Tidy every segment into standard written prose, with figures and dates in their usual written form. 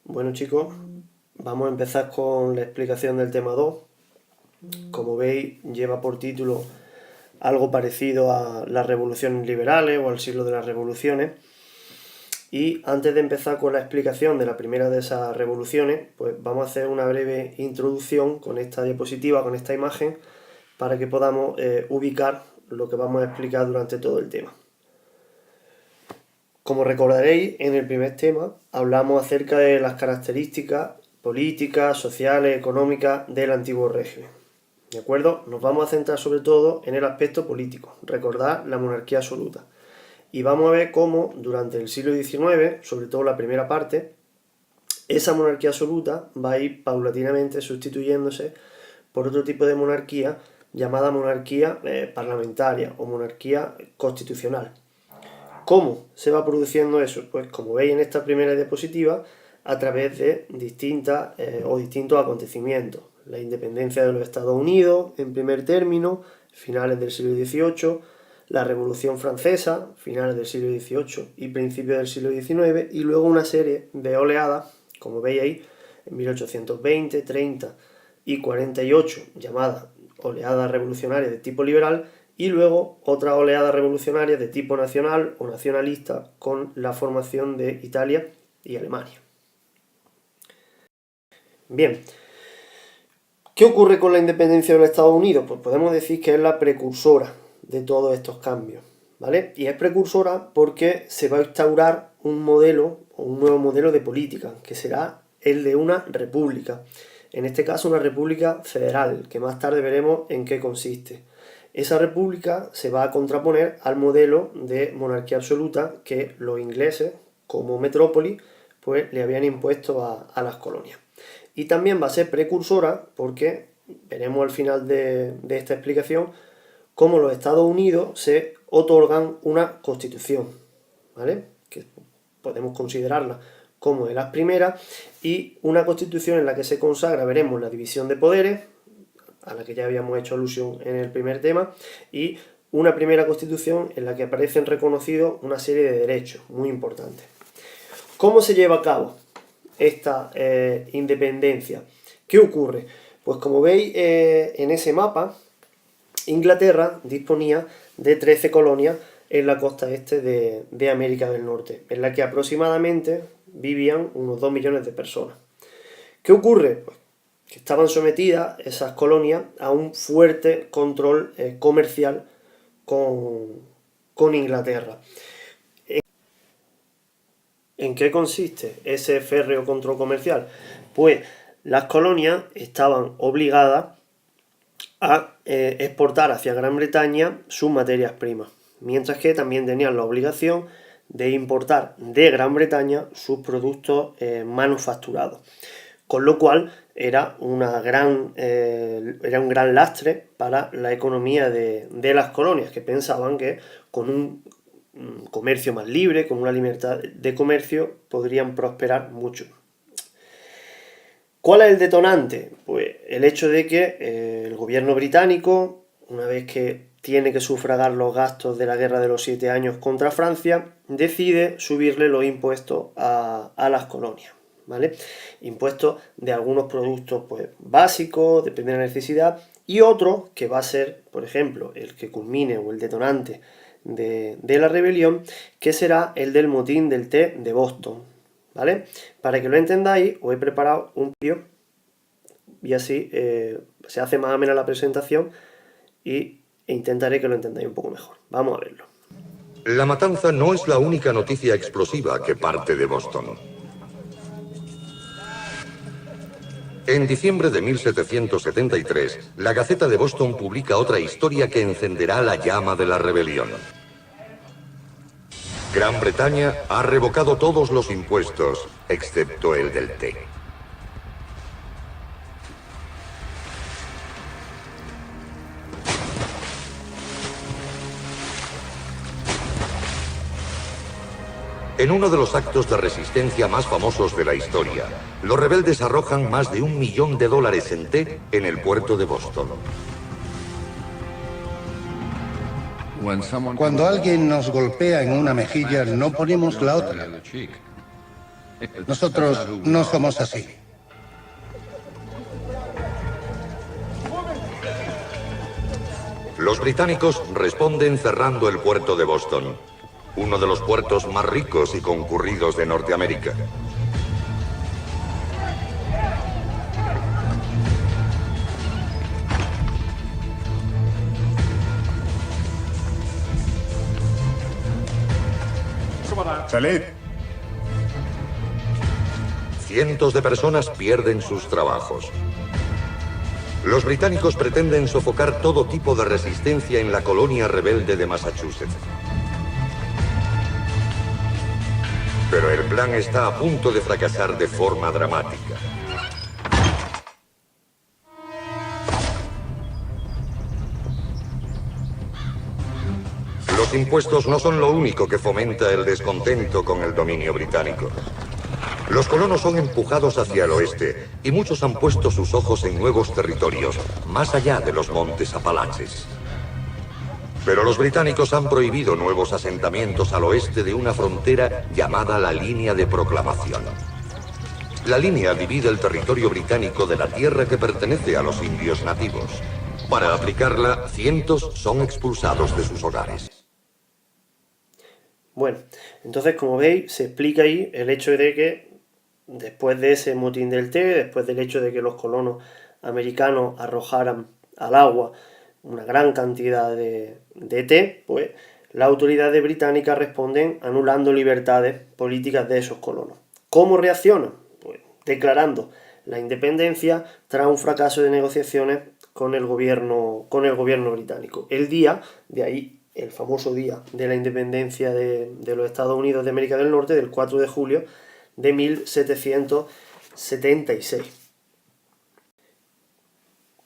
Bueno chicos, vamos a empezar con la explicación del tema 2. Como veis, lleva por título algo parecido a las revoluciones liberales o al siglo de las revoluciones. Y antes de empezar con la explicación de la primera de esas revoluciones, pues vamos a hacer una breve introducción con esta diapositiva, con esta imagen, para que podamos ubicar lo que vamos a explicar durante todo el tema. Como recordaréis, en el primer tema hablamos acerca de las características políticas, sociales, económicas del antiguo régimen. ¿De acuerdo? Nos vamos a centrar sobre todo en el aspecto político, recordad la monarquía absoluta. Y vamos a ver cómo durante el siglo XIX, sobre todo la primera parte, esa monarquía absoluta va a ir paulatinamente sustituyéndose por otro tipo de monarquía llamada monarquía parlamentaria o monarquía constitucional. ¿Cómo se va produciendo eso? Pues como veis en esta primera diapositiva, a través de distintos acontecimientos. La independencia de los Estados Unidos, en primer término, finales del siglo XVIII, la Revolución Francesa, finales del siglo XVIII y principios del siglo XIX, y luego una serie de oleadas, como veis ahí, en 1820, 30 y 48, llamadas oleadas revolucionarias de tipo liberal, y luego otra oleada revolucionaria de tipo nacional o nacionalista con la formación de Italia y Alemania. Bien, ¿qué ocurre con la independencia de los Estados Unidos? Pues podemos decir que es la precursora de todos estos cambios, ¿vale? Y es precursora porque se va a instaurar un modelo o un nuevo modelo de política, que será el de una república. En este caso una república federal, que más tarde veremos en qué consiste. Esa república se va a contraponer al modelo de monarquía absoluta que los ingleses, como metrópoli, pues le habían impuesto a las colonias. Y también va a ser precursora porque veremos al final de esta explicación cómo los Estados Unidos se otorgan una constitución, ¿vale? Que podemos considerarla como de las primeras, y una constitución en la que se consagra, veremos, la división de poderes, a la que ya habíamos hecho alusión en el primer tema, y una primera constitución en la que aparecen reconocidos una serie de derechos muy importantes. ¿Cómo se lleva a cabo esta independencia? ¿Qué ocurre? Pues como veis en ese mapa, Inglaterra disponía de 13 colonias en la costa este de América del Norte, en la que aproximadamente vivían unos 2 millones de personas. ¿Qué ocurre? Pues que estaban sometidas esas colonias a un fuerte control comercial con Inglaterra. ¿En qué consiste ese férreo control comercial? Pues las colonias estaban obligadas a exportar hacia Gran Bretaña sus materias primas, mientras que también tenían la obligación de importar de Gran Bretaña sus productos manufacturados. Con lo cual era un gran lastre para la economía de las colonias, que pensaban que con un comercio más libre, con una libertad de comercio, podrían prosperar mucho. ¿Cuál es el detonante? Pues el hecho de que el gobierno británico, una vez que tiene que sufragar los gastos de la Guerra de los 7 años contra Francia, decide subirle los impuestos a las colonias, ¿vale? Impuestos de algunos productos pues, básicos, depende de la necesidad, y otro que va a ser, por ejemplo, el que culmine o el detonante de la rebelión, que será el del motín del té de Boston, ¿vale? Para que lo entendáis, os he preparado un vídeo y así se hace más amena la presentación e intentaré que lo entendáis un poco mejor. Vamos a verlo. La matanza no es la única noticia explosiva que parte de Boston. En diciembre de 1773, la Gaceta de Boston publica otra historia que encenderá la llama de la rebelión. Gran Bretaña ha revocado todos los impuestos, excepto el del té. En uno de los actos de resistencia más famosos de la historia, los rebeldes arrojan más de $1 millón en té en el puerto de Boston. Cuando alguien nos golpea en una mejilla, no ponemos la otra. Nosotros no somos así. Los británicos responden cerrando el puerto de Boston, uno de los puertos más ricos y concurridos de Norteamérica. Salid. Cientos de personas pierden sus trabajos. Los británicos pretenden sofocar todo tipo de resistencia en la colonia rebelde de Massachusetts. Pero el plan está a punto de fracasar de forma dramática. Los impuestos no son lo único que fomenta el descontento con el dominio británico. Los colonos son empujados hacia el oeste y muchos han puesto sus ojos en nuevos territorios, más allá de los montes Apalaches. Pero los británicos han prohibido nuevos asentamientos al oeste de una frontera llamada la Línea de Proclamación. La línea divide el territorio británico de la tierra que pertenece a los indios nativos. Para aplicarla, cientos son expulsados de sus hogares. Bueno, entonces como veis se explica ahí el hecho de que después de ese motín del té, después del hecho de que los colonos americanos arrojaran al agua una gran cantidad de té, pues las autoridades británicas responden anulando libertades políticas de esos colonos. ¿Cómo reaccionan? Pues declarando la independencia tras un fracaso de negociaciones con el gobierno británico. El día, de ahí el famoso día de la independencia de los Estados Unidos de América del Norte, del 4 de julio de 1776.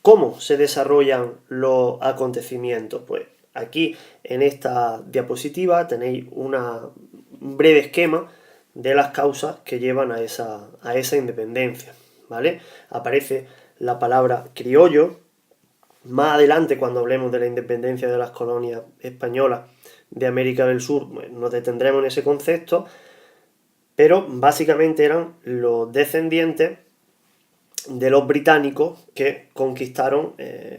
¿Cómo se desarrollan los acontecimientos? Pues aquí en esta diapositiva tenéis un breve esquema de las causas que llevan a esa independencia, ¿vale? Aparece la palabra criollo. Más adelante, cuando hablemos de la independencia de las colonias españolas de América del Sur, nos detendremos en ese concepto, pero básicamente eran los descendientes de los británicos que conquistaron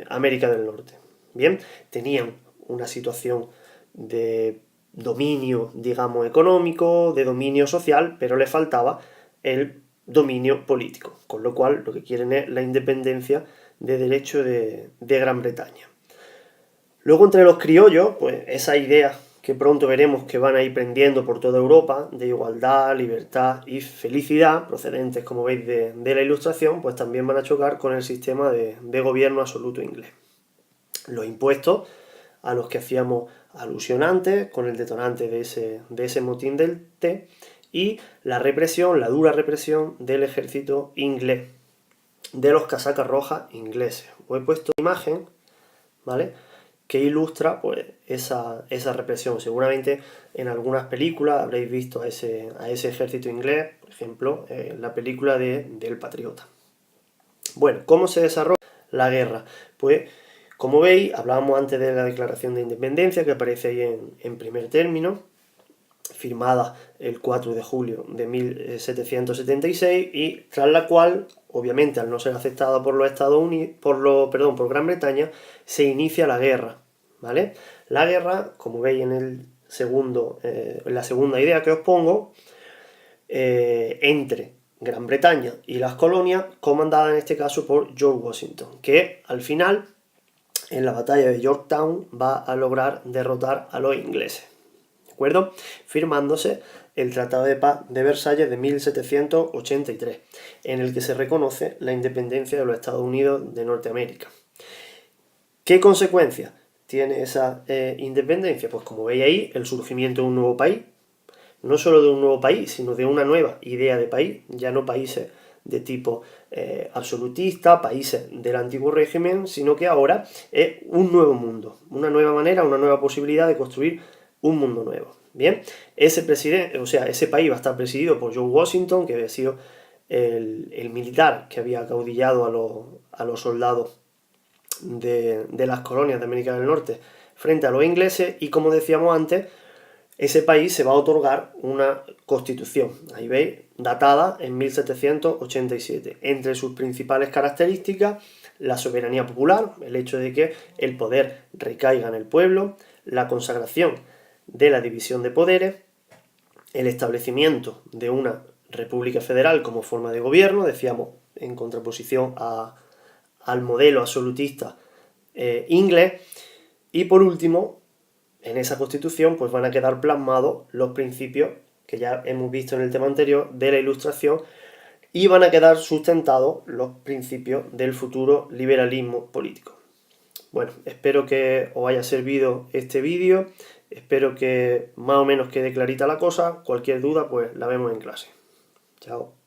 América del Norte. Bien, tenían una situación de dominio, digamos, económico, de dominio social, pero les faltaba el dominio político, con lo cual lo que quieren es la independencia de derecho de Gran Bretaña. Luego entre los criollos, pues esa idea que pronto veremos que van a ir prendiendo por toda Europa, de igualdad, libertad y felicidad, procedentes, como veis, de la Ilustración, pues también van a chocar con el sistema de gobierno absoluto inglés. Los impuestos, a los que hacíamos alusión antes, con el detonante de ese motín del té, y la represión, la dura represión del ejército inglés, de los casacas rojas ingleses. Os he puesto una imagen, ¿vale?, que ilustra pues esa represión. Seguramente en algunas películas habréis visto a ese ejército inglés, por ejemplo, la película del Patriota. Bueno, ¿cómo se desarrolla la guerra? Pues, como veis, hablábamos antes de la Declaración de Independencia, que aparece ahí en primer término, firmada el 4 de julio de 1776, y tras la cual, obviamente al no ser aceptada por los Estados Unidos, por Gran Bretaña, se inicia la guerra, ¿vale? La guerra, como veis en la segunda idea que os pongo, entre Gran Bretaña y las colonias, comandada en este caso por George Washington, que al final, en la batalla de Yorktown, va a lograr derrotar a los ingleses, ¿de acuerdo?, firmándose el Tratado de Paz de Versalles de 1783, en el que se reconoce la independencia de los Estados Unidos de Norteamérica. ¿Qué consecuencias tiene esa independencia? Pues como veis ahí, el surgimiento de un nuevo país, no solo de un nuevo país, sino de una nueva idea de país, ya no países de tipo absolutista, países del antiguo régimen, sino que ahora es un nuevo mundo, una nueva manera, una nueva posibilidad de construir un mundo nuevo. Bien, ese país va a estar presidido por George Washington, que había sido el militar que había acaudillado a los soldados de las colonias de América del Norte frente a los ingleses, y como decíamos antes, ese país se va a otorgar una constitución, ahí veis, datada en 1787. Entre sus principales características, la soberanía popular, el hecho de que el poder recaiga en el pueblo, la consagración de la división de poderes, el establecimiento de una república federal como forma de gobierno, decíamos, en contraposición al modelo absolutista inglés, y por último, en esa constitución pues van a quedar plasmados los principios que ya hemos visto en el tema anterior de la Ilustración, y van a quedar sustentados los principios del futuro liberalismo político. Bueno, espero que os haya servido este vídeo, espero que más o menos quede clarita la cosa. Cualquier duda pues la vemos en clase. Chao.